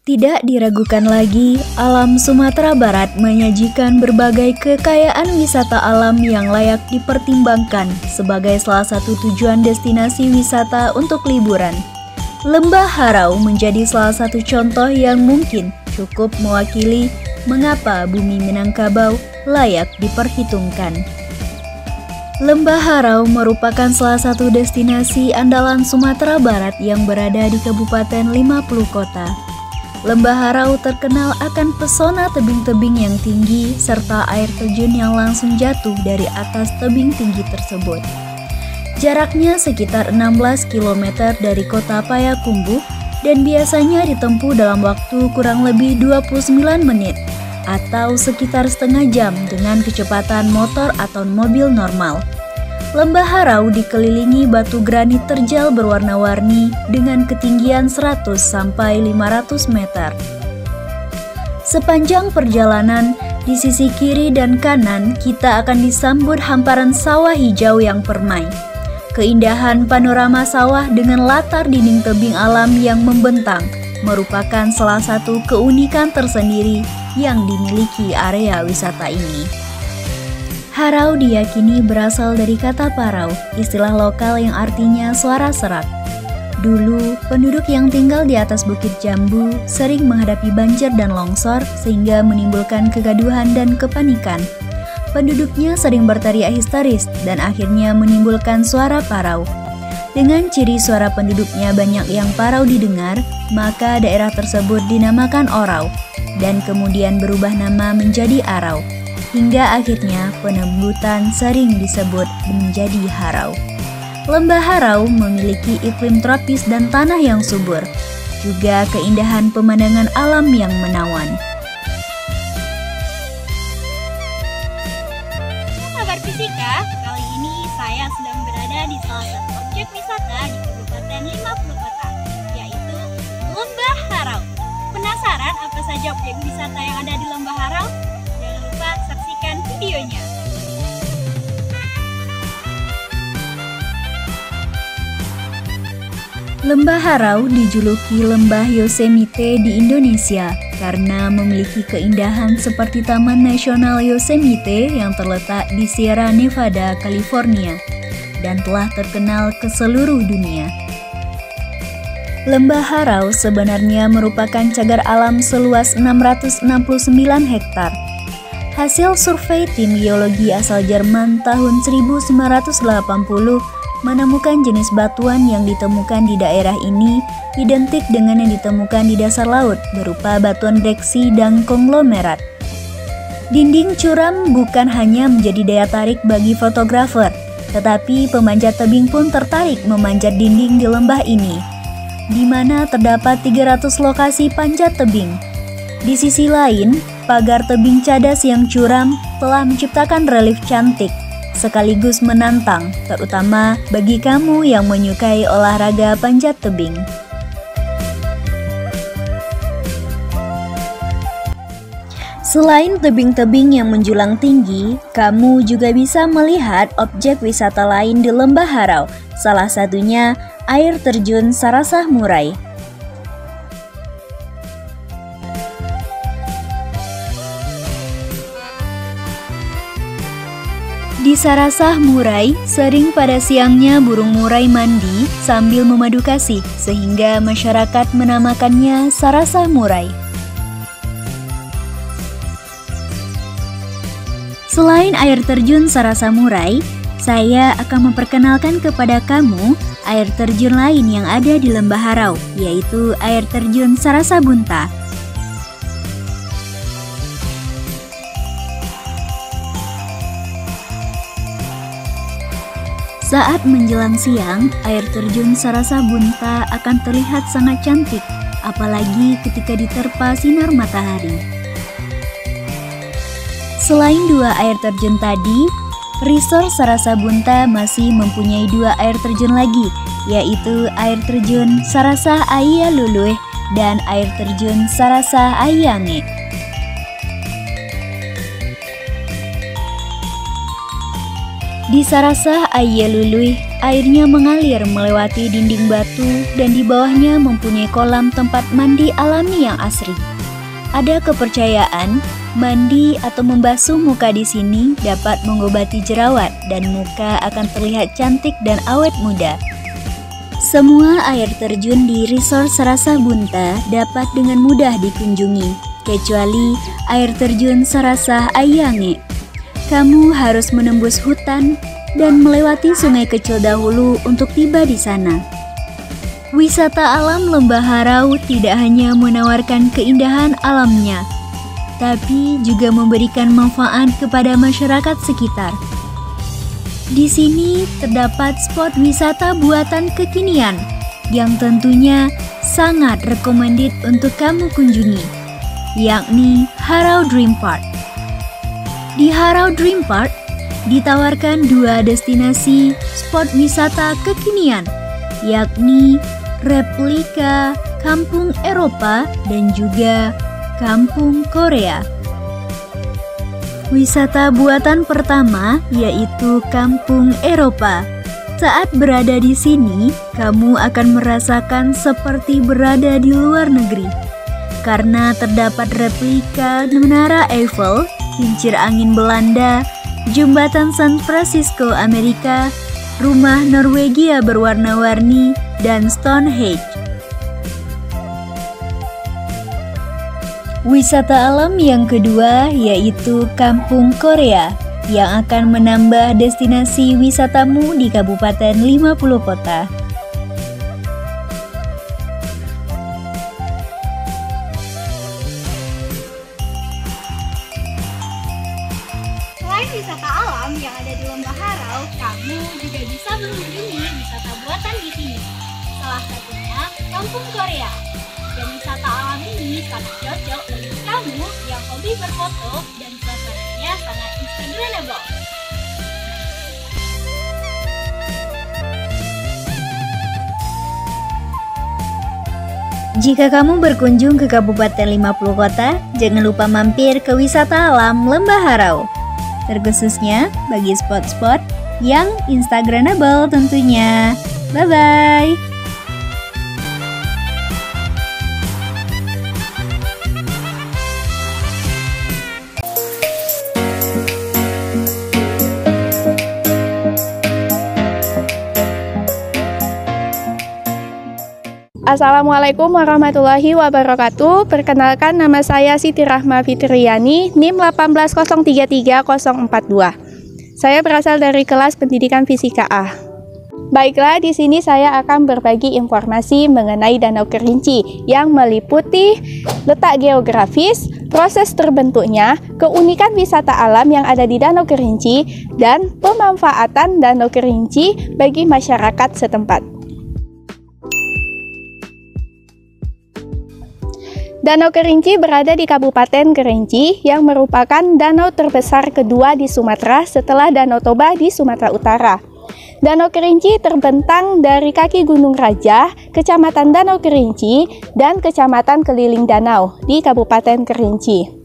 Tidak diragukan lagi, alam Sumatera Barat menyajikan berbagai kekayaan wisata alam yang layak dipertimbangkan sebagai salah satu tujuan destinasi wisata untuk liburan. Lembah Harau menjadi salah satu contoh yang mungkin cukup mewakili mengapa bumi Minangkabau layak diperhitungkan. Lembah Harau merupakan salah satu destinasi andalan Sumatera Barat yang berada di Kabupaten 50 Kota. Lembah Harau terkenal akan pesona tebing-tebing yang tinggi serta air terjun yang langsung jatuh dari atas tebing tinggi tersebut. Jaraknya sekitar 16 km dari kota Payakumbuh dan biasanya ditempuh dalam waktu kurang lebih 29 menit atau sekitar setengah jam dengan kecepatan motor atau mobil normal. Lembah Harau dikelilingi batu granit terjal berwarna-warni dengan ketinggian 100 sampai 500 meter. Sepanjang perjalanan, di sisi kiri dan kanan kita akan disambut hamparan sawah hijau yang permai. Keindahan panorama sawah dengan latar dinding tebing alam yang membentang merupakan salah satu keunikan tersendiri yang dimiliki area wisata ini. Harau diyakini berasal dari kata parau, istilah lokal yang artinya suara serak. Dulu, penduduk yang tinggal di atas Bukit Jambu sering menghadapi banjir dan longsor sehingga menimbulkan kegaduhan dan kepanikan. Penduduknya sering berteriak histeris dan akhirnya menimbulkan suara parau. Dengan ciri suara penduduknya banyak yang parau didengar, maka daerah tersebut dinamakan Orau dan kemudian berubah nama menjadi Arau. Hingga akhirnya penebutan sering disebut menjadi Harau. Lembah Harau memiliki iklim tropis dan tanah yang subur, juga keindahan pemandangan alam yang menawan. Kabar Fisika, kali ini saya sedang berada di salah satu objek wisata di Kabupaten 50 Kota, yaitu Lembah Harau. Penasaran apa saja objek wisata yang ada di Lembah Harau? Jangan lupa saksikan videonya. Lembah Harau dijuluki Lembah Yosemite di Indonesia karena memiliki keindahan seperti Taman Nasional Yosemite yang terletak di Sierra Nevada, California, dan telah terkenal ke seluruh dunia. Lembah Harau sebenarnya merupakan cagar alam seluas 669 hektar. Hasil survei tim geologi asal Jerman tahun 1980 menemukan jenis batuan yang ditemukan di daerah ini identik dengan yang ditemukan di dasar laut berupa batuan breksi dan konglomerat. Dinding curam bukan hanya menjadi daya tarik bagi fotografer, tetapi pemanjat tebing pun tertarik memanjat dinding di lembah ini, di mana terdapat 300 lokasi panjat tebing. Di sisi lain, pagar tebing cadas yang curam telah menciptakan relief cantik, sekaligus menantang, terutama bagi kamu yang menyukai olahraga panjat tebing. Selain tebing-tebing yang menjulang tinggi, kamu juga bisa melihat objek wisata lain di Lembah Harau, salah satunya air terjun Sarasah Murai. Di Sarasah Murai, sering pada siangnya burung murai mandi sambil memadu kasih, sehingga masyarakat menamakannya Sarasah Murai. Selain air terjun Sarasah Murai, saya akan memperkenalkan kepada kamu air terjun lain yang ada di Lembah Harau, yaitu air terjun Sarasah Bunta. Saat menjelang siang, air terjun Sarasah Bunta akan terlihat sangat cantik, apalagi ketika diterpa sinar matahari. Selain dua air terjun tadi, Resort Sarasah Bunta masih mempunyai dua air terjun lagi, yaitu air terjun Sarasah Aya Lulueh dan air terjun Sarasah Ayange. Di Sarasah Aiyalului, airnya mengalir melewati dinding batu dan di bawahnya mempunyai kolam tempat mandi alami yang asri. Ada kepercayaan, mandi atau membasuh muka di sini dapat mengobati jerawat dan muka akan terlihat cantik dan awet muda. Semua air terjun di Resort Sarasah Bunta dapat dengan mudah dikunjungi, kecuali air terjun Sarasah Aiyange. Kamu harus menembus hutan dan melewati sungai kecil dahulu untuk tiba di sana. Wisata alam Lembah Harau tidak hanya menawarkan keindahan alamnya, tapi juga memberikan manfaat kepada masyarakat sekitar. Di sini terdapat spot wisata buatan kekinian yang tentunya sangat recommended untuk kamu kunjungi, yakni Harau Dream Park. Di Harau Dream Park ditawarkan dua destinasi spot wisata kekinian, yakni replika Kampung Eropa dan juga Kampung Korea. Wisata buatan pertama yaitu Kampung Eropa. Saat berada di sini, kamu akan merasakan seperti berada di luar negeri, karena terdapat replika Menara Eiffel, kincir angin Belanda, jembatan San Francisco Amerika, rumah Norwegia berwarna-warni, dan Stonehenge. Wisata alam yang kedua yaitu Kampung Korea, yang akan menambah destinasi wisatamu di Kabupaten 50 Kota. Selain wisata alam yang ada di Lembah Harau, kamu juga bisa mengunjungi wisata buatan di sini. Salah satunya Kampung Korea. Dan wisata alam ini sangat cocok bagi kamu yang hobi berfoto dan suasananya sangat instagramable. Jika kamu berkunjung ke Kabupaten 50 Kota, jangan lupa mampir ke wisata alam Lembah Harau, terkhususnya bagi spot-spot yang instagramable tentunya. Bye-bye! Assalamualaikum warahmatullahi wabarakatuh. Perkenalkan, nama saya Siti Rahma Fitriani, NIM 180334042. Saya berasal dari kelas Pendidikan Fisika A. Baiklah, di sini saya akan berbagi informasi mengenai Danau Kerinci yang meliputi letak geografis, proses terbentuknya, keunikan wisata alam yang ada di Danau Kerinci, dan pemanfaatan Danau Kerinci bagi masyarakat setempat. Danau Kerinci berada di Kabupaten Kerinci yang merupakan danau terbesar kedua di Sumatera setelah Danau Toba di Sumatera Utara. Danau Kerinci terbentang dari kaki Gunung Raja, Kecamatan Danau Kerinci, dan Kecamatan Keliling Danau di Kabupaten Kerinci.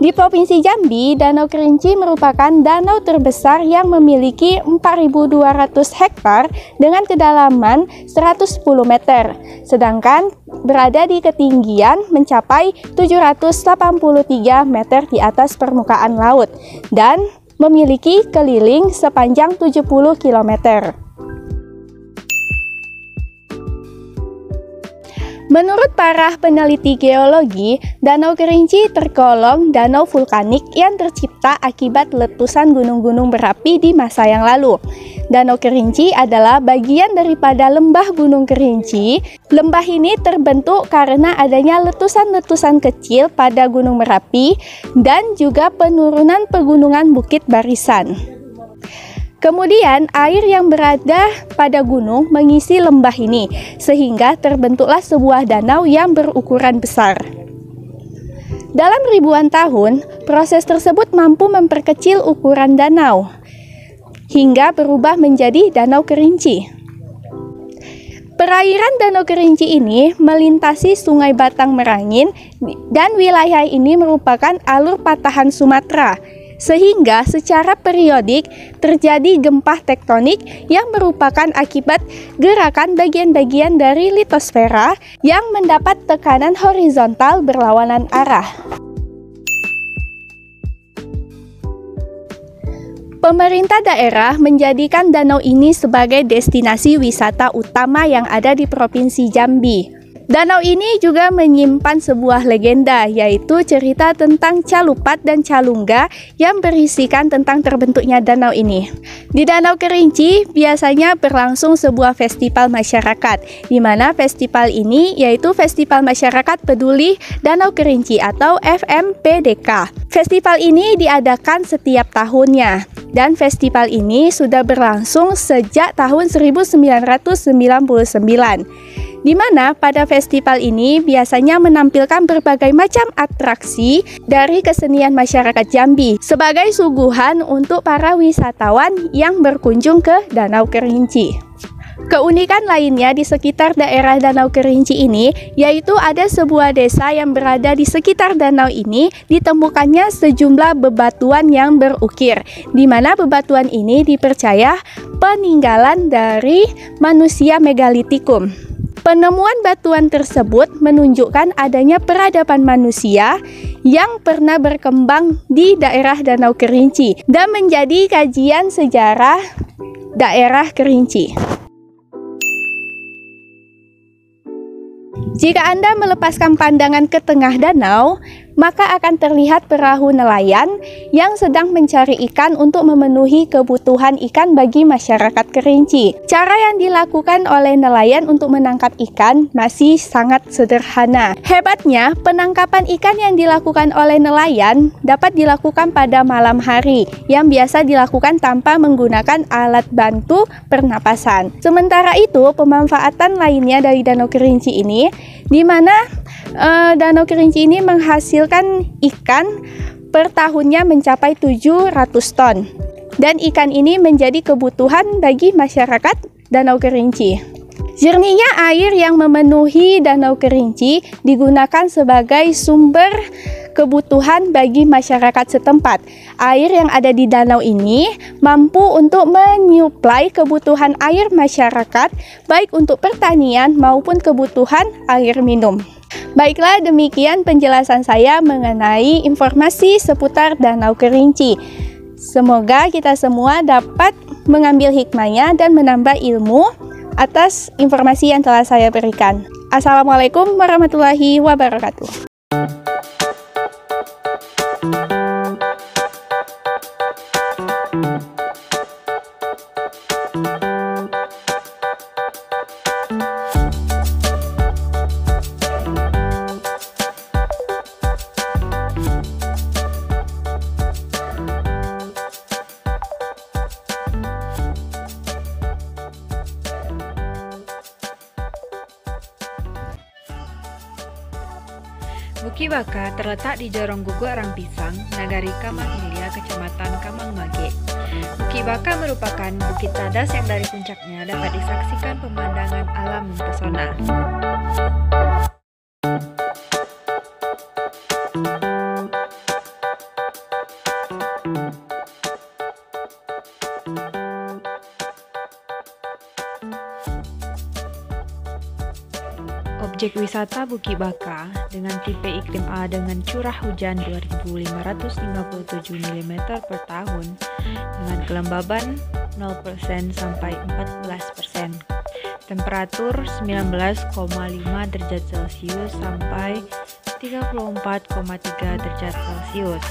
Di Provinsi Jambi, Danau Kerinci merupakan danau terbesar yang memiliki 4.200 hektar dengan kedalaman 110 meter, sedangkan berada di ketinggian mencapai 783 meter di atas permukaan laut dan memiliki keliling sepanjang 70 km. Menurut para peneliti geologi, Danau Kerinci tergolong danau vulkanik yang tercipta akibat letusan gunung-gunung berapi di masa yang lalu. Danau Kerinci adalah bagian daripada lembah Gunung Kerinci. Lembah ini terbentuk karena adanya letusan-letusan kecil pada Gunung Merapi dan juga penurunan pegunungan Bukit Barisan. Kemudian air yang berada pada gunung mengisi lembah ini, sehingga terbentuklah sebuah danau yang berukuran besar. Dalam ribuan tahun, proses tersebut mampu memperkecil ukuran danau, hingga berubah menjadi Danau Kerinci. Perairan Danau Kerinci ini melintasi Sungai Batang Merangin, dan wilayah ini merupakan alur patahan Sumatera, sehingga secara periodik terjadi gempa tektonik yang merupakan akibat gerakan bagian-bagian dari litosfera yang mendapat tekanan horizontal berlawanan arah. Pemerintah daerah menjadikan danau ini sebagai destinasi wisata utama yang ada di Provinsi Jambi. Danau ini juga menyimpan sebuah legenda, yaitu cerita tentang Calupat dan Calungga yang berisikan tentang terbentuknya danau ini. Di Danau Kerinci biasanya berlangsung sebuah festival masyarakat, di mana festival ini yaitu Festival Masyarakat Peduli Danau Kerinci atau FMPDK. Festival ini diadakan setiap tahunnya, dan festival ini sudah berlangsung sejak tahun 1999. Di mana pada festival ini biasanya menampilkan berbagai macam atraksi dari kesenian masyarakat Jambi sebagai suguhan untuk para wisatawan yang berkunjung ke Danau Kerinci. Keunikan lainnya di sekitar daerah Danau Kerinci ini yaitu ada sebuah desa yang berada di sekitar danau ini ditemukannya sejumlah bebatuan yang berukir, di mana bebatuan ini dipercaya peninggalan dari manusia megalitikum. Penemuan batuan tersebut menunjukkan adanya peradaban manusia yang pernah berkembang di daerah Danau Kerinci dan menjadi kajian sejarah daerah Kerinci. Jika Anda melepaskan pandangan ke tengah danau, maka akan terlihat perahu nelayan yang sedang mencari ikan untuk memenuhi kebutuhan ikan bagi masyarakat Kerinci. Cara yang dilakukan oleh nelayan untuk menangkap ikan masih sangat sederhana. Hebatnya, penangkapan ikan yang dilakukan oleh nelayan dapat dilakukan pada malam hari, yang biasa dilakukan tanpa menggunakan alat bantu pernapasan. Sementara itu, pemanfaatan lainnya dari Danau Kerinci ini, di mana Danau Kerinci ini menghasilkan ikan per tahunnya mencapai 700 ton. Dan ikan ini menjadi kebutuhan bagi masyarakat Danau Kerinci. Jernihnya air yang memenuhi Danau Kerinci digunakan sebagai sumber kebutuhan bagi masyarakat setempat. Air yang ada di danau ini mampu untuk menyuplai kebutuhan air masyarakat, baik untuk pertanian maupun kebutuhan air minum. Baiklah, demikian penjelasan saya mengenai informasi seputar Danau Kerinci. Semoga kita semua dapat mengambil hikmahnya dan menambah ilmu atas informasi yang telah saya berikan. Assalamualaikum warahmatullahi wabarakatuh. Buki Baka terletak di Jorong Guguk Rangpisang, Nagari Kamang Ilia, Kecamatan Kamang Mage. Buki Baka merupakan bukit tadas yang dari puncaknya dapat disaksikan pemandangan alam mempesona. Objek wisata Buki Baka dengan tipe iklim A dengan curah hujan 2.557 mm per tahun dengan kelembaban 0% sampai 14%, temperatur 19,5 derajat Celcius sampai 34,3 derajat Celcius.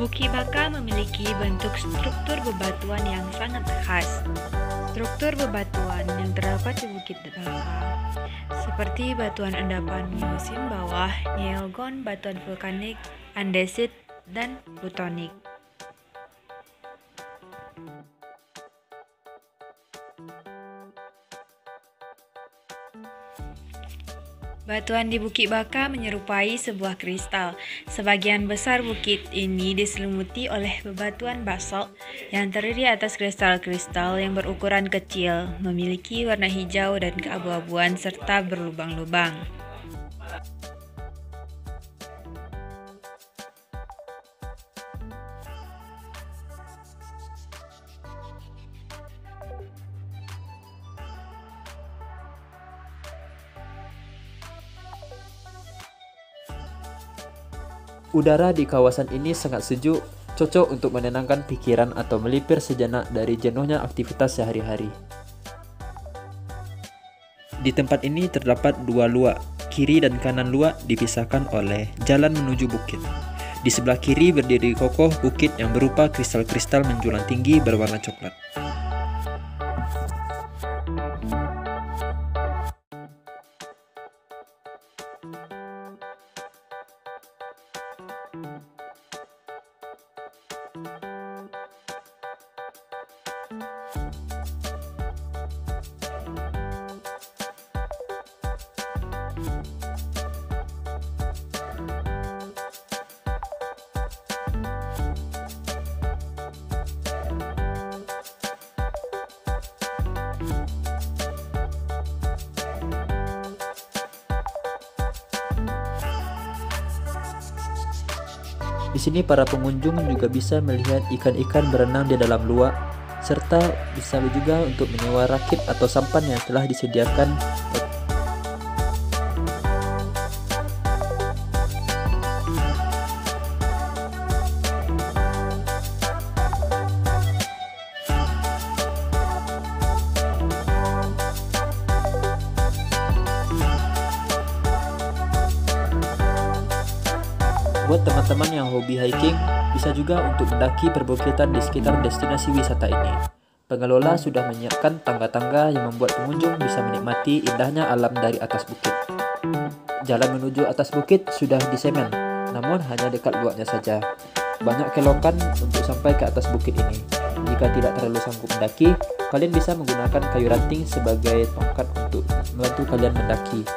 Buki Baka memiliki bentuk struktur bebatuan yang sangat khas. Struktur bebatuan yang terdapat di Bukit Baka seperti batuan endapan Miocene bawah, neogon, batuan vulkanik, andesit, dan plutonik. Batuan di Bukit Baka menyerupai sebuah kristal. Sebagian besar bukit ini diselimuti oleh bebatuan basalt yang terdiri atas kristal-kristal yang berukuran kecil, memiliki warna hijau dan keabu-abuan serta berlubang-lubang. Udara di kawasan ini sangat sejuk, cocok untuk menenangkan pikiran atau melipir sejenak dari jenuhnya aktivitas sehari-hari. Di tempat ini terdapat dua luak, kiri dan kanan luak dipisahkan oleh jalan menuju bukit. Di sebelah kiri berdiri kokoh bukit yang berupa kristal-kristal menjulang tinggi berwarna coklat. Di sini para pengunjung juga bisa melihat ikan-ikan berenang di dalam luak, serta bisa juga untuk menyewa rakit atau sampan yang telah disediakan. Buat teman-teman yang hobi hiking, bisa juga untuk mendaki perbukitan di sekitar destinasi wisata ini. Pengelola sudah menyiapkan tangga-tangga yang membuat pengunjung bisa menikmati indahnya alam dari atas bukit. Jalan menuju atas bukit sudah disemen, namun hanya dekat luaknya saja. Banyak kelokan untuk sampai ke atas bukit ini. Jika tidak terlalu sanggup mendaki, kalian bisa menggunakan kayu ranting sebagai tongkat untuk membantu kalian mendaki.